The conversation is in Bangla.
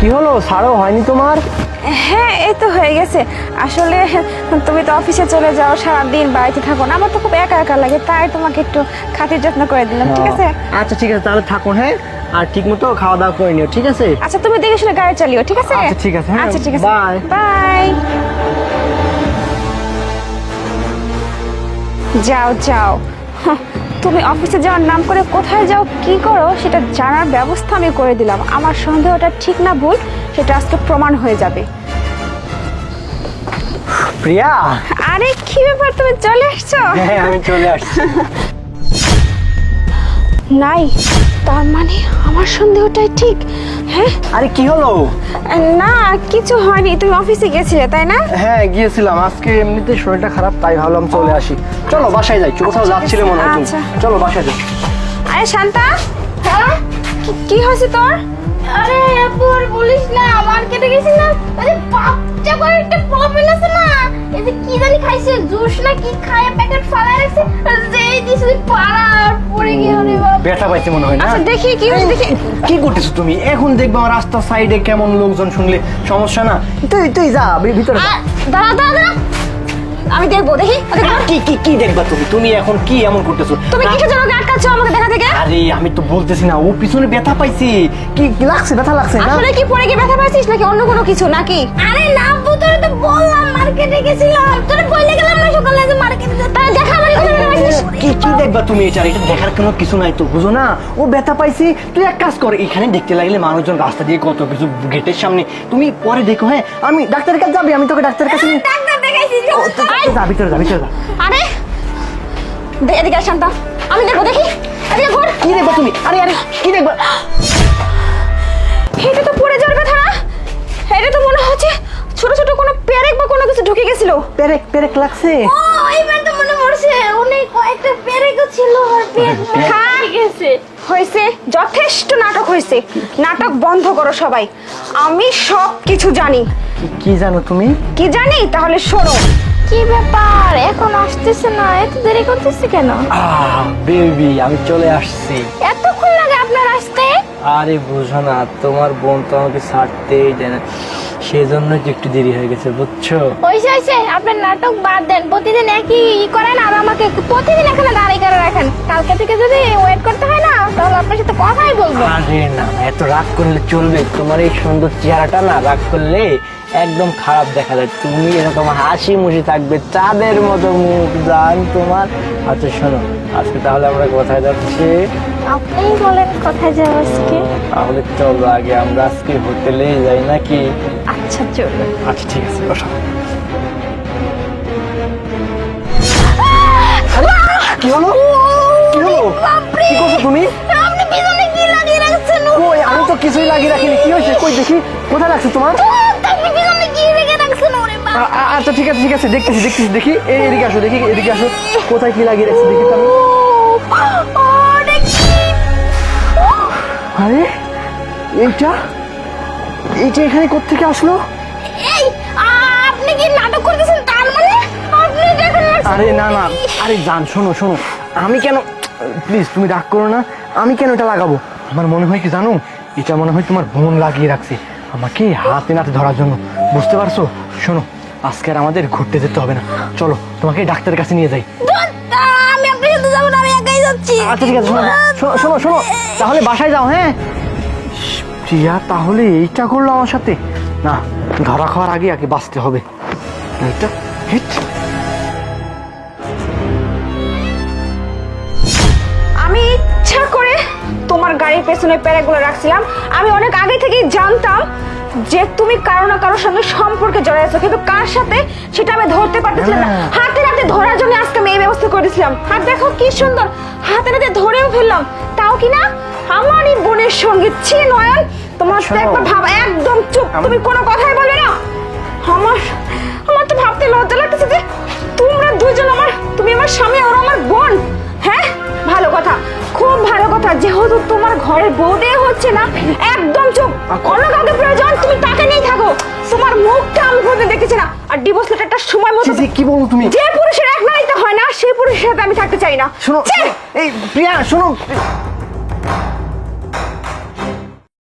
কি হলো, ছাড়ো হয়নি তোমার? হ্যাঁ, এই তো হয়ে গেছে। আসলে তুমি তো অফিসে চলে যাও, সারাদিন বাড়িতে থাকো না, আমার তো খুব একা একা লাগে, তাই তোমাকে একটু খাতির যত্ন করে দিলাম। ঠিক আছে? আচ্ছা ঠিক আছে, তাহলে থাকো। হ্যাঁ, আর ঠিক মতো খাওয়া দাওয়া করে নিও, ঠিক আছে? আচ্ছা, তুমি দেখে শুনে গাড়ি চালিও। ঠিক আছে? আচ্ছা ঠিক আছে। হ্যাঁ, আচ্ছা ঠিক আছে, বাই বাই। যাও যাও, তুমি অফিসে যাওয়ার নাম করে কোথায় যাও, কি করো, সেটা জানার ব্যবস্থা আমি করে দিলাম। আমার সন্দেহটা ঠিক না ভুল, সেটা আজকে প্রমাণ হয়ে যাবে। প্রিয়া। আরে কি ব্যাপার, তুমি চলে আসছো? হ্যাঁ, আমি চলে আসছি। নাই, তার মানে আমার সন্দেহটাই ঠিক। হ্যাঁ, আরে কি হলো? না কিছু হয়নি, তুমি অফিসে গেছিলে তাই না? হ্যাঁ গিয়েছিলাম, আজকে এমনিতে শরীরটা খারাপ, তাই ভাবলাম চলে আসি। চলো বাসায় যাই, কোথাও যাচ্ছিলে মনে হয় তুমি। আচ্ছা। চলো বাসায় যাই। আরে শান্তা, হ্যাঁ কি হয়েছে তোর? আরে আপু আর বলিস না, মার্কেটে গেছি না, আরে বাচ্চা করে একটা প্রবলেম আছে না, এই যে কি জানি খাইছে, জুস না কি খায় প্যাকেট ফালাই রাখছে, যেই দিছে পাড়া আর পড়ে গিয়ে রে বাবা। ব্যথা পাইছে মনে হয় না? আচ্ছা দেখি কি হয়েছে, দেখি। কি করতেছো তুমি? এখন দেখবা আমার রাস্তার সাইডে কেমন লোকজন, শুনলে সমস্যা না? তুই তুই যা ভিতরে যা। দাঁড়া দাঁড়া দাঁড়া, আমি দেখবো, দেখি। কি কি কি দেখবা তুমি? তুমি এখন কি এমন করতেছো? তুমি কিসের জন্য আটকাচ্ছ আমাকে দেখা থেকে? আরে আমি তো বলতেছি না, ও পিছনে ব্যথা পাইছে। কি কি লাগছে? ব্যথা লাগছে না? আসলে কি পড়ে গিয়ে ব্যথা পাইছিস নাকি অন্য কোনো কিছু নাকি? আরে না আপু, তোরে তো বললাম মার্কেটে গেছিলাম, তোরে বলে গেলাম না সকালে যে মার্কেটে যেতে, তাই দেখা আমার এখানে ব্যথা পাইছিস। কি কি দেখবা তুমি? এটা দেখার কোনো কিছু নাই তো, বুঝো না? ও ব্যথা পাইছে। তুই এক কাজ কর, এখানে দেখতে লাগলে মানুষজন রাস্তা দিয়ে কত কিছু, গেটের সামনে তুমি পরে দেখো। হ্যাঁ, আমি ডাক্তারের কাছে যাবি, আমি তোকে ডাক্তারের কাছে নিয়ে- ডাক্তার দেখাইছিস? ও, যা ভিতরে যা, ভিতরে যা। আরে এদিকে আয় শান্তা, আমি দেখবো, দেখি। এদিকে ঘুর। কি দেখবা তুমি? আরে আরে কি দেখবা? এটা তো পড়ে যাওয়ার ব্যথা না, এটা তো মনে হচ্ছে ছোট ছোট কোনো পেরেক বা কোনো কিছু ঢুকে গেছিল। পেরেক পেরেক লাগছে? ও এইবার তো মনে পড়ছে, অনেক কয়েকটা পেরেকও ছিল আর পেট ঠিক গেছে। হয়েছে, যথেষ্ট নাটক হয়েছে, নাটক বন্ধ করো সবাই। আমি সব কিছু জানি। কি জানো তুমি? কি জানি? তাহলে শোনো। কি ব্যাপার, এখন আসতেছে না, এত দেরি করতেছে কেন? বেবি, আমি চলে আসছি। এতক্ষণ লাগে আপনার আসতে? আরে বুঝো না, তোমার বোন তো আমাকে ছাড়তেই দেয় না, সেজন্য একটু দেরি হয়ে গেছে, বুঝছো? হয়েছে, আপনার নাটক বাদ দেন, প্রতিদিন একই করেন আর আমাকে প্রতিদিন এখানে দাঁড়িয়ে করে রাখেন। কালকে থেকে যদি ওয়েট করতে হয় না, তাহলে আপনার সাথে কথাই বলবো। আরে না, এত রাগ করলে চলবে? তোমার এই সুন্দর চেহারাটা না রাগ করলে একদম খারাপ দেখা যায়। তুমি এরকম হাসি মুখি থাকবে, চাঁদের মতো মুখ, জান তোমার। আচ্ছা শোনো, আজকে তাহলে আমরা কোথায় যাচ্ছি? আপনিই বলেন কোথায় যাবো আজকে। তাহলে চলো আগে আমরা আজকে হোটেলে যাই নাকি? আচ্ছা চলো। আচ্ছা ঠিক আছে, বসো। কি হলো? কি হলো? বাপরে! কি করছো তুমি? আপনি পিছনে কি লাগিয়ে রাখছেন? কই, আমি তো কিছুই লাগিয়ে রাখিনি। কি হয়েছে? কই দেখি, কোথায় লাগছে তোমার? আপনি পিছনে কি রেখে রাখছেন? ওরে বাবা! আচ্ছা ঠিক আছে ঠিক আছে, দেখতেছি দেখতেছি, দেখি। এদিকে আসো, দেখি এদিকে আসো, কোথায় কি লাগিয়ে রাখছে দেখি তো আমি। ওরে কি! আরে এইটা এইটা এখানে কোত্থেকে আসলো? এই আপনি কি নাটক করতেছেন? তার মানে আপনি দেখেন না? আরে না না, আরে জান শোনো শোনো, আমি কেন, প্লিজ তুমি রাগ করো না, আমি কেন এটা লাগাবো? আমার মনে হয় কি জানো, এটা মনে হয় তোমার বোন লাগিয়ে রাখছে আমাকে হাতে নাতে ধরার জন্য, বুঝতে পারছো? শোনো, আজকে আর আমাদের ঘুরতে যেতে হবে না, চলো তোমাকে ডাক্তারের কাছে নিয়ে যাই। আমি আপনার সাথে যাবো না, আমি একাই যাচ্ছি। আচ্ছা ঠিক আছে, শোনো শোনো শোনো শোনো, তাহলে বাসায় যাও। হ্যাঁ প্রিয়া, তাহলে এইটা করলো আমার সাথে? না, ধরা খাওয়ার আগে আগে বাঁচতে হবে। এইটা হিট। আমি ইচ্ছা করে তোমার গাড়ির পেছনে প্যারাগুলো রাখছিলাম। আমি অনেক আগে থেকেই জানতাম যে তুমি কারো না কারোর সঙ্গে সম্পর্কে জড়ায় আছো, কিন্তু কার সাথে সেটা আমি ধরতে পারতেছিলাম না। হাতে নাতে ধরার জন্য আজকে আমি এই ব্যবস্থা করে দিয়েছিলাম। হাত দেখো কি সুন্দর, হাতে নাতে ধরেও ফেললাম, তাও কি না আমারই বোনের সঙ্গে। ছি নয়ন, তোমার তো একবার ভাব, একদম চুপ, তুমি কোনো কথাই বলবে না। আমার আমার তো ভাবতে লজ্জা লাগতেছে যে তোমরা দুজন আমার, তুমি আমার স্বামী আর আমার বোন। হ্যাঁ, ভালো কথা, খুব ভালো কথা, যেহেতু তোমার ঘরের বউদে হচ্ছে না, একদম চুপ। অন্য কাউকে প্রয়োজন, তুমি তাকে নিয়ে থাকো। তোমার মুখটা আমি কোনোদিন দেখেছি না। আর ডিভোর্স লেটারটা সময় মতো, কি বলো তুমি? যে পুরুষের এক নারীতে হয় না, সেই পুরুষের সাথে আমি থাকতে চাই না। শোনো, এই প্রিয়া শোনো।